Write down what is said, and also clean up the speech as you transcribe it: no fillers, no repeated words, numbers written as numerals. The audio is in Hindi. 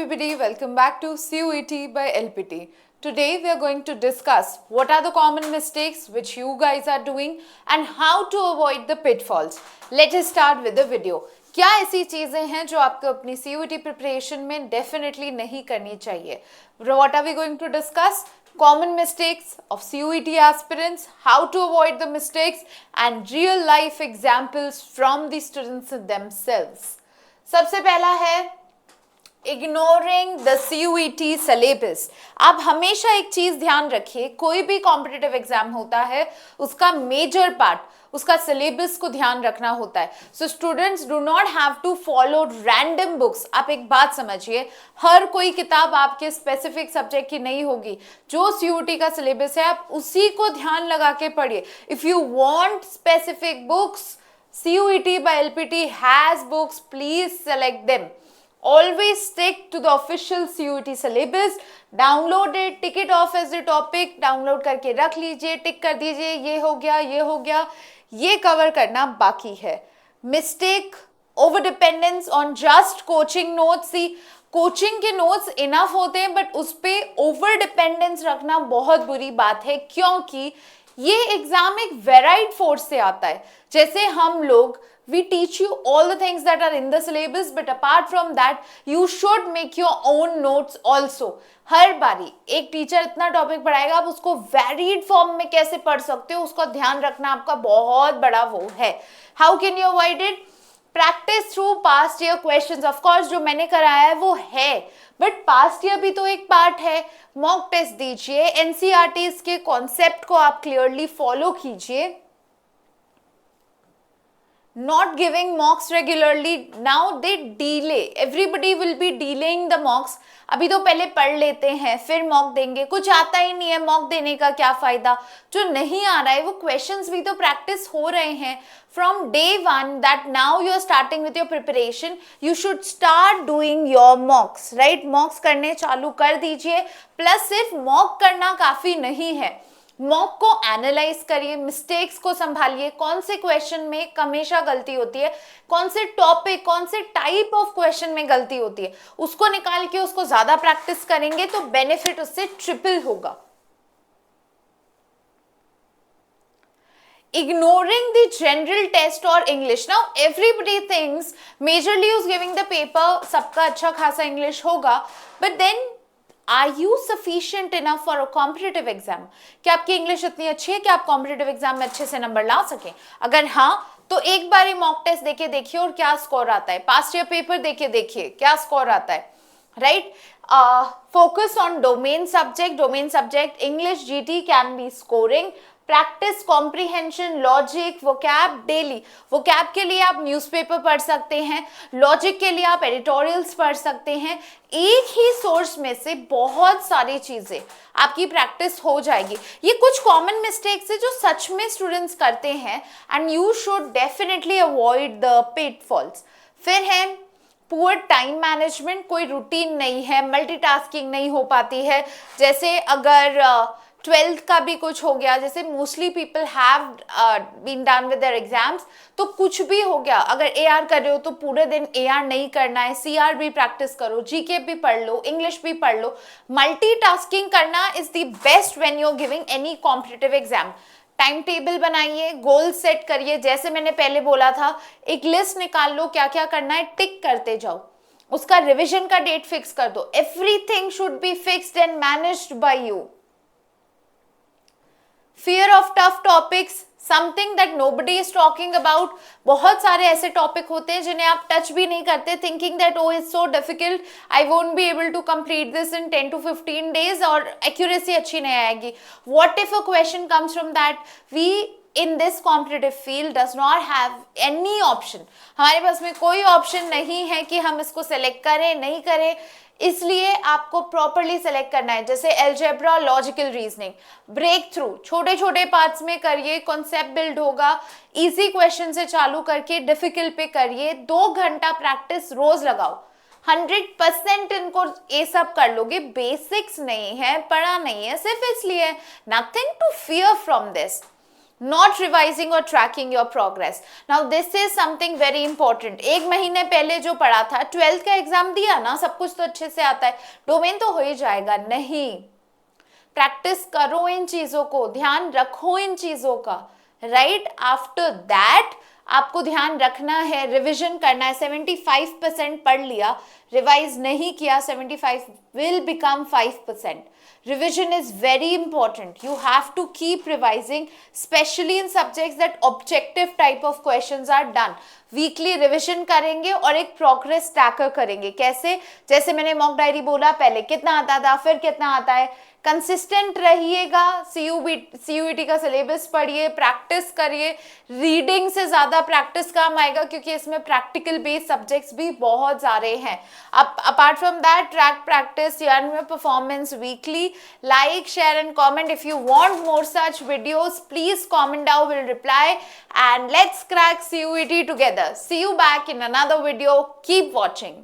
everybody, welcome back to CUET by LPT. Today we are going to discuss what are the common mistakes which you guys are doing and how to avoid the pitfalls. Let us start with the video. क्या ऐसी चीजें हैं जो आपको अपनी CUET प्रिपरेशन में डेफिनेटली नहीं करनी चाहिए? What are we going to discuss? Common mistakes of CUET aspirants, how to avoid the mistakes and real life examples from the students themselves. सबसे पहला है इग्नोरिंग द CUET सिलेबस. आप हमेशा एक चीज ध्यान रखिए, कोई भी कॉम्पिटिटिव एग्जाम होता है उसका मेजर पार्ट उसका सिलेबस को ध्यान रखना होता है. So students do not have to follow random books. आप एक बात समझिए, हर कोई किताब आपके स्पेसिफिक सब्जेक्ट की नहीं होगी. जो CUET का सिलेबस है आप उसी को ध्यान लगा के पढ़िए. If you want specific books, CUET by LPT has books, please select them. Always stick to the official CUET syllabus. Download it, tick it off as a topic. Download करके रख लीजिए, टिक कर दीजिए, ये हो गया, ये कवर करना बाकी है. Mistake, over dependence on just coaching notes. See, coaching के नोट्स इनफ होते हैं बट उस पे ओवर डिपेंडेंस रखना बहुत बुरी बात है, क्योंकि ये एग्जाम एक वेराइड फोर्स से आता है. जैसे हम लोग we teach you all the things that are in the syllabus, but apart from that you should make your own notes also. हर बारी एक टीचर इतना टॉपिक पढ़ाएगा, आप उसको वेरिड फॉर्म में कैसे पढ़ सकते हो उसका ध्यान रखना आपका बहुत बड़ा वो है. How can you avoid it? Practice through past year questions. Of course जो मैंने कराया है वो है, बट पास्ट ईयर भी तो एक पार्ट है. मॉक टेस्ट दीजिए, एनसीईआरटीज के कॉन्सेप्ट को आप क्लियरली फॉलो कीजिए. Not giving mocks regularly, now they delay. Everybody will be delaying the mocks. अभी तो पहले पढ़ लेते हैं फिर मॉक देंगे. कुछ आता ही नहीं है, मॉक देने का क्या फायदा? जो नहीं आ रहा है वो क्वेश्चंस भी तो प्रैक्टिस हो रहे हैं. From day one that now you are starting with your preparation, you should start doing your mocks, right? मॉक्स करने चालू कर दीजिए. प्लस सिर्फ मॉक करना काफी नहीं है, मॉक को एनालाइज करिए, मिस्टेक्स को संभालिए. कौन से क्वेश्चन में हमेशा गलती होती है, कौन से टॉपिक, कौन से टाइप ऑफ क्वेश्चन में गलती होती है, उसको निकाल के उसको ज्यादा प्रैक्टिस करेंगे तो बेनिफिट उससे ट्रिपल होगा. Ignoring the general test or English. Now everybody thinks majorly who's giving the paper सबका अच्छा खासा इंग्लिश होगा, but then Are you sufficient enough for a competitive exam? क्या आपकी इंग्लिश इतनी अच्छी है कि आप कॉम्पिटिटिव एग्जाम में अच्छे से नंबर ला सकें? अगर हाँ तो एक बार ही मॉक टेस्ट देके देखिए और क्या स्कोर आता है. पास्ट ईयर पेपर देके देखिए क्या स्कोर आता है, right? Focus on domain subject. English GT can be scoring. Practice comprehension, logic, vocab daily. Vocab के लिए आप न्यूज़पेपर पढ़ सकते हैं, लॉजिक के लिए आप एडिटोरियल्स पढ़ सकते हैं. एक ही सोर्स में से बहुत सारी चीजें आपकी प्रैक्टिस हो जाएगी. ये कुछ कॉमन मिस्टेक्स है जो सच में स्टूडेंट्स करते हैं and you should definitely avoid the pitfalls. फिर है पुअर टाइम मैनेजमेंट. कोई रूटीन नहीं है, मल्टीटास्किंग नहीं हो पाती है. जैसे अगर 12th का भी कुछ हो गया, जैसे mostly people have been done with their exams, तो कुछ भी हो गया. अगर AR कर रहे हो तो पूरे दिन AR नहीं करना है, CR भी प्रैक्टिस करो, GK भी पढ़ लो, इंग्लिश भी पढ़ लो. मल्टीटास्किंग करना is the best when you are giving any competitive exam. Time table बनाइए, गोल सेट करिए. जैसे मैंने पहले बोला था, एक लिस्ट निकाल लो क्या क्या करना है, टिक करते जाओ. उसका रिविजन का डेट फिक्स कर दो. Everything should be fixed and managed by you. Fear of tough topics, something that nobody is talking about. बहुत सारे ऐसे टॉपिक होते हैं जिन्हें आप टच भी नहीं करते, thinking that oh it's so difficult, I won't be able to complete this in 10 to 15 days और accuracy अच्छी नहीं आएगी. What if a question comes from that? We in this competitive field does not have any option. हमारे पास में कोई ऑप्शन नहीं है कि हम इसको सेलेक्ट करें नहीं करें, इसलिए आपको प्रॉपरली सेलेक्ट करना है. जैसे algebra, logical reasoning, break through छोटे छोटे पार्ट्स में करिए, कॉन्सेप्ट बिल्ड होगा. इजी क्वेश्चन से चालू करके डिफिकल्ट पे करिए. 2 घंटा प्रैक्टिस रोज लगाओ. 100% इनको ये सब कर लोगे. बेसिक्स नहीं है, पढ़ा नहीं है, सिर्फ इसलिए. Nothing to fear from this. not revising or tracking your progress. Now this is something very important. एक महीने पहले जो पढ़ा था, 12th का एग्जाम दिया ना, सब कुछ तो अच्छे से आता है, डोमेन तो हो ही जाएगा, नहीं, प्रैक्टिस करो इन चीजों को, ध्यान रखो इन चीजों का, राइट? आफ्टर दैट आपको ध्यान रखना है, रिविजन करना है. 75% पढ़ लिया, रिवाइज नहीं किया, 75 will become 5%. Revision is very important. You have to keep revising, especially in subjects that objective type of questions are done. Weekly revision करेंगे और एक प्रोग्रेस ट्रैकर करेंगे. कैसे? जैसे मैंने मॉक डायरी बोला, पहले कितना आता था, फिर कितना आता है. कंसिस्टेंट रहिएगा, CUET का सिलेबस पढ़िए, प्रैक्टिस करिए. रीडिंग से ज़्यादा प्रैक्टिस काम आएगा क्योंकि इसमें प्रैक्टिकल बेस्ड सब्जेक्ट्स भी बहुत सारे हैं. Apart from that, track practice, earn your performance weekly. Like, share and comment. If you want more such videos, please comment down, we'll reply. And let's crack CUET together. See you back in another video. Keep watching.